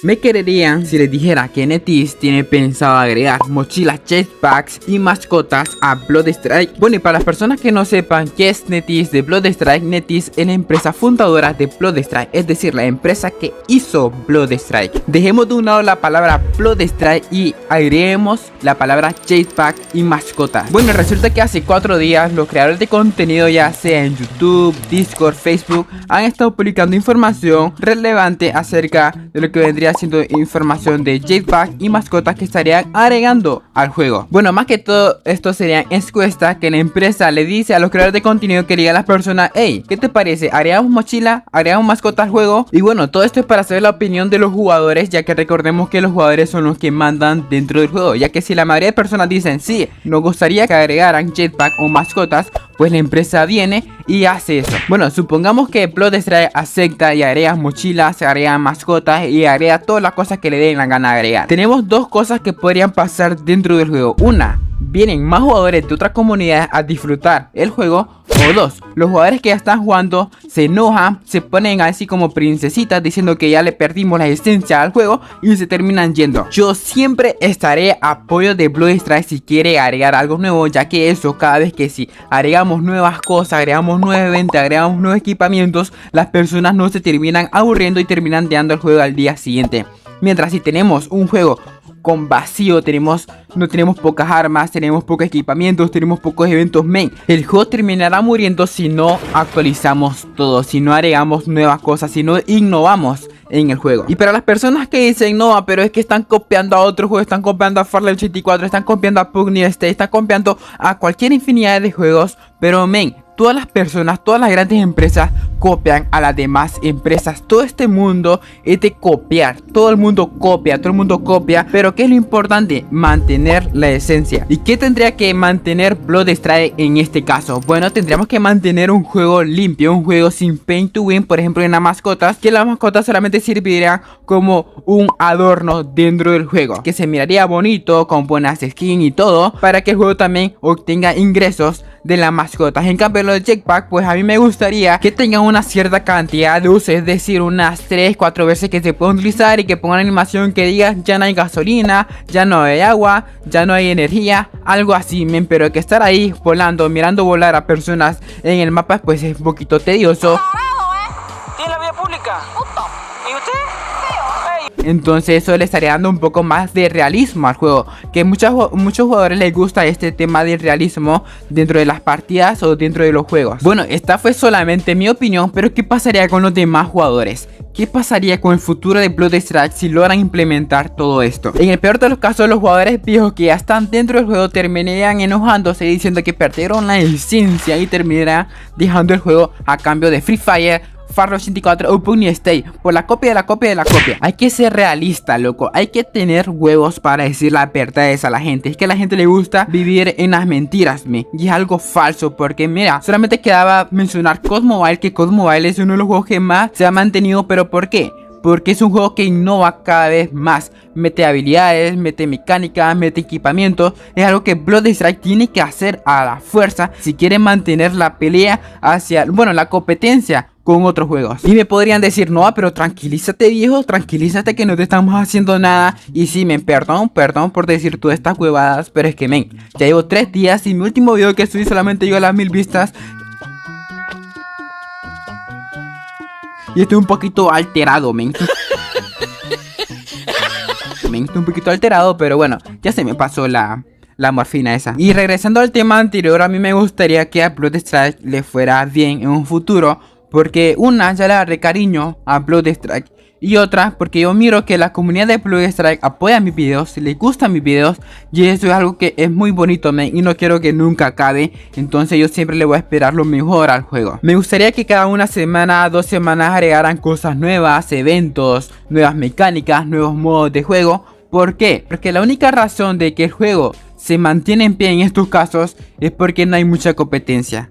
Me quererían si les dijera que NetEase tiene pensado agregar mochilas, jetpacks y mascotas a Bloodstrike. Bueno, y para las personas que no sepan qué es NetEase de Bloodstrike, NetEase es la empresa fundadora de Bloodstrike, es decir, la empresa que hizo Bloodstrike. Dejemos de un lado la palabra Bloodstrike y agreguemos la palabra jetpack y mascotas. Bueno, resulta que hace 4 días los creadores de contenido, ya sea en YouTube, Discord, Facebook, han estado publicando información relevante acerca de lo que vendría siendo información de jetpack y mascotas que estarían agregando al juego. Bueno, más que todo esto serían encuestas que la empresa le dice a los creadores de contenido, que le digan a las personas: hey, ¿qué te parece? ¿Agregamos mochila? ¿Agregamos mascota al juego? Y bueno, todo esto es para saber la opinión de los jugadores, ya que recordemos que los jugadores son los que mandan dentro del juego, ya que si la mayoría de personas dicen sí, nos gustaría que agregaran jetpack o mascotas, pues la empresa viene y hace eso. Bueno, supongamos que Bloodstrike acepta y agrega mochilas, agrega mascotas y agrega todas las cosas que le den la gana de agregar. Tenemos dos cosas que podrían pasar dentro del juego. Una, vienen más jugadores de otras comunidades a disfrutar el juego. O dos, los jugadores que ya están jugando se enojan, se ponen así como princesitas diciendo que ya le perdimos la esencia al juego y se terminan yendo. Yo siempre estaré a apoyo de Bloodstrike si quiere agregar algo nuevo, ya que eso, cada vez que si agregamos nuevas cosas, agregamos nuevos eventos, agregamos nuevos equipamientos, las personas no se terminan aburriendo y terminan dejando el juego al día siguiente. Mientras si tenemos un juego con vacío, no tenemos pocas armas, tenemos pocos equipamientos, tenemos pocos eventos main, el juego terminará muriendo si no actualizamos todo, si no agregamos nuevas cosas, si no innovamos en el juego. Y para las personas que dicen no, pero es que están copiando a otro juego, están copiando a Fallout 84, están copiando a Pugny State, están copiando a cualquier infinidad de juegos, pero men, todas las personas, todas las grandes empresas copian a las demás empresas. Todo este mundo es de copiar. Todo el mundo copia. Pero ¿qué es lo importante? Mantener la esencia. ¿Y qué tendría que mantener Bloodstrike en este caso? Bueno, tendríamos que mantener un juego limpio, un juego sin pay to win, por ejemplo en las mascotas, que las mascotas solamente servirían como un adorno dentro del juego, que se miraría bonito, con buenas skins y todo, para que el juego también obtenga ingresos de las mascotas. En cambio los jetpack, pues a mí me gustaría que tengan una cierta cantidad de usos, es decir, unas 3-4 veces que se puedan utilizar y que pongan animación que diga ya no hay gasolina, ya no hay agua, ya no hay energía, algo así, men. Pero que estar ahí volando, mirando volar a personas en el mapa, pues es un poquito tedioso. ¿Tiene la vía pública? ¿Y usted? Entonces eso le estaría dando un poco más de realismo al juego, que muchos jugadores les gusta este tema del realismo dentro de las partidas o dentro de los juegos. Bueno, esta fue solamente mi opinión, pero ¿qué pasaría con los demás jugadores? ¿Qué pasaría con el futuro de Bloodstrike si logran implementar todo esto? En el peor de los casos, los jugadores viejos que ya están dentro del juego terminarían enojándose diciendo que perdieron la esencia y terminarán dejando el juego a cambio de Free Fire, Fallout 84 o Pugny State, por la copia de la copia de la copia. Hay que ser realista, loco. Hay que tener huevos para decir las verdades a la gente. Es que a la gente le gusta vivir en las mentiras, y es algo falso. Porque mira, solamente quedaba mencionar COD Mobile, que COD Mobile es uno de los juegos que más se ha mantenido. ¿Pero por qué? Porque es un juego que innova cada vez más. Mete habilidades, mete mecánicas, mete equipamientos. Es algo que Bloodstrike tiene que hacer a la fuerza si quiere mantener la pelea hacia, bueno, la competencia con otros juegos. Y me podrían decir, no, pero tranquilízate, viejo, tranquilízate, que no te estamos haciendo nada. Y sí, men, perdón por decir todas estas huevadas, pero es que, men, ya llevo 3 días y mi último video que subí solamente llegó a las 1000 vistas. Y estoy un poquito alterado, men. Estoy un poquito alterado, pero bueno, ya se me pasó la morfina esa. Y regresando al tema anterior, a mí me gustaría que a Bloodstrike le fuera bien en un futuro, porque una, ya le agarré cariño a Bloodstrike, y otra, porque yo miro que la comunidad de Bloodstrike apoya mis videos, les gustan mis videos, y eso es algo que es muy bonito, men, y no quiero que nunca acabe. Entonces yo siempre le voy a esperar lo mejor al juego. Me gustaría que cada una semana, 2 semanas agregaran cosas nuevas, eventos, nuevas mecánicas, nuevos modos de juego. ¿Por qué? Porque la única razón de que el juego se mantiene en pie en estos casos es porque no hay mucha competencia.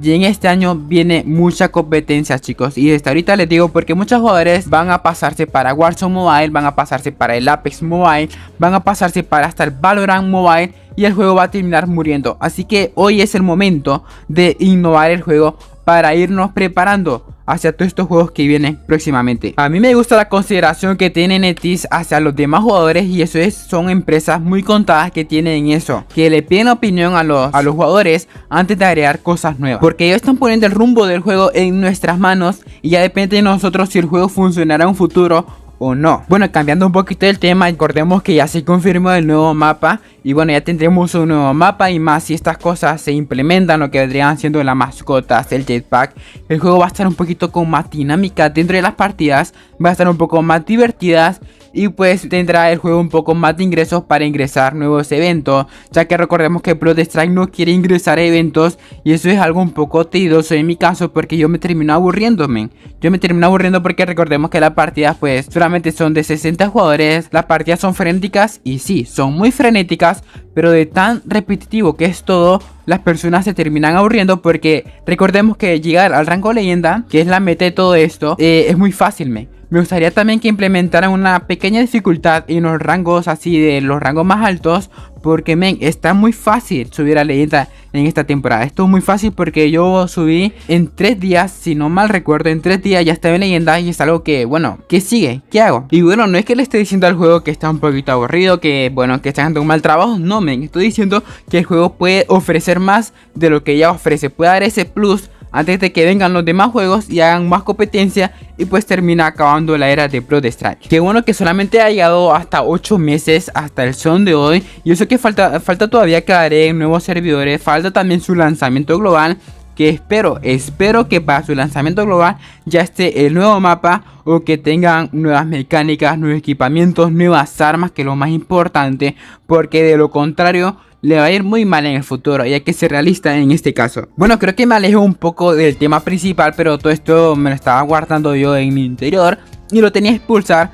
Y en este año viene mucha competencia, chicos. Y desde ahorita les digo, porque muchos jugadores van a pasarse para Warzone Mobile, van a pasarse para el Apex Mobile, van a pasarse para hasta el Valorant Mobile, y el juego va a terminar muriendo. Así que hoy es el momento de innovar el juego para irnos preparando hacia todos estos juegos que vienen próximamente. A mí me gusta la consideración que tiene NetEase hacia los demás jugadores, y eso es, son empresas muy contadas que tienen eso, que le piden opinión a los jugadores antes de agregar cosas nuevas, porque ellos están poniendo el rumbo del juego en nuestras manos y ya depende de nosotros si el juego funcionará en un futuro o no. Bueno, cambiando un poquito el tema, recordemos que ya se confirmó el nuevo mapa y bueno, ya tendremos un nuevo mapa, y más si estas cosas se implementan, lo que vendrían siendo las mascotas, el jetpack, el juego va a estar un poquito con más dinámica dentro de las partidas, va a estar un poco más divertidas, y pues tendrá el juego un poco más de ingresos para ingresar nuevos eventos, ya que recordemos que Bloodstrike no quiere ingresar eventos, y eso es algo un poco tedioso en mi caso, porque yo me termino aburriéndome. Yo me termino aburriendo porque recordemos que las partidas pues solamente son de 60 jugadores, las partidas son frenéticas, y sí, son muy frenéticas, pero de tan repetitivo que es todo, las personas se terminan aburriendo, porque recordemos que llegar al rango leyenda, que es la meta de todo esto, es muy fácil, Me gustaría también que implementaran una pequeña dificultad en los rangos, así de los rangos más altos, porque está muy fácil subir a leyenda en esta temporada. Esto es muy fácil porque yo subí en 3 días, si no mal recuerdo, en 3 días ya estaba en leyenda, y es algo que, bueno, ¿qué sigue? ¿Qué hago? Y bueno, no es que le esté diciendo al juego que está un poquito aburrido, que bueno, que está haciendo un mal trabajo, no, estoy diciendo que el juego puede ofrecer más de lo que ya ofrece, puede dar ese plus antes de que vengan los demás juegos y hagan más competencia, y pues termina acabando la era de Bloodstrike. Qué bueno que solamente ha llegado hasta 8 meses hasta el son de hoy, y eso que falta todavía que agreguen nuevos servidores, falta también su lanzamiento global, que espero que para su lanzamiento global ya esté el nuevo mapa, o que tengan nuevas mecánicas, nuevos equipamientos, nuevas armas, que es lo más importante, porque de lo contrario le va a ir muy mal en el futuro, y hay que ser realista en este caso. Bueno, creo que me alejo un poco del tema principal, pero todo esto me lo estaba guardando yo en mi interior y lo tenía que expulsar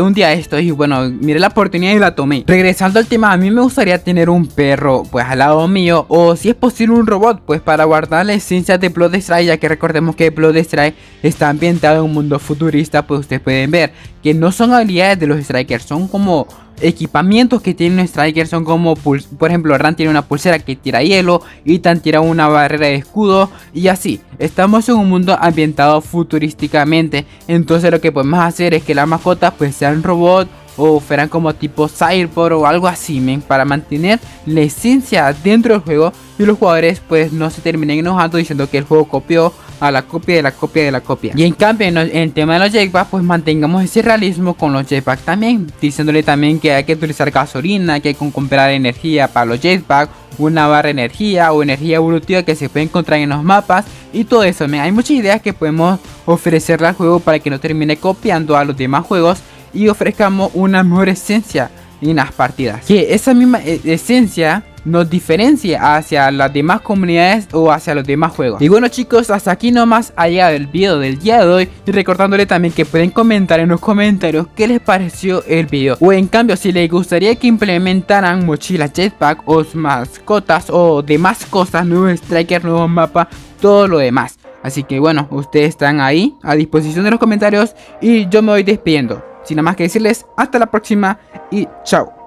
un día esto, y bueno, miré la oportunidad y la tomé. Regresando al tema, a mí me gustaría tener un perro pues al lado mío, o si es posible un robot, pues para guardar la esencia de Bloodstrike, ya que recordemos que Bloodstrike está ambientado en un mundo futurista. Pues ustedes pueden ver que no son habilidades de los strikers, son como equipamientos que tiene un striker, son como por ejemplo Ran tiene una pulsera que tira hielo, Ethan tira una barrera de escudo, y así estamos en un mundo ambientado futurísticamente. Entonces lo que podemos hacer es que las mascotas pues sean robot, o fueran como tipo Cyborg o algo así, para mantener la esencia dentro del juego, y los jugadores pues no se terminen enojando diciendo que el juego copió a la copia de la copia de la copia. Y en cambio en el tema de los jetpacks, pues mantengamos ese realismo con los jetpacks también, diciéndole también que hay que utilizar gasolina, que hay que comprar energía para los jetpacks, una barra de energía o energía evolutiva que se puede encontrar en los mapas, y todo eso. Hay muchas ideas que podemos ofrecerle al juego para que no termine copiando a los demás juegos, y ofrezcamos una mejor esencia en las partidas, que esa misma esencia nos diferencia hacia las demás comunidades o hacia los demás juegos. Y bueno chicos, hasta aquí nomás ha llegado el video del día de hoy, y recordándole también que pueden comentar en los comentarios qué les pareció el video, o en cambio si les gustaría que implementaran mochilas jetpack o mascotas o demás cosas, nuevos strikers, nuevos mapas, todo lo demás. Así que bueno, ustedes están ahí a disposición de los comentarios, y yo me voy despidiendo sin nada más que decirles hasta la próxima y chao.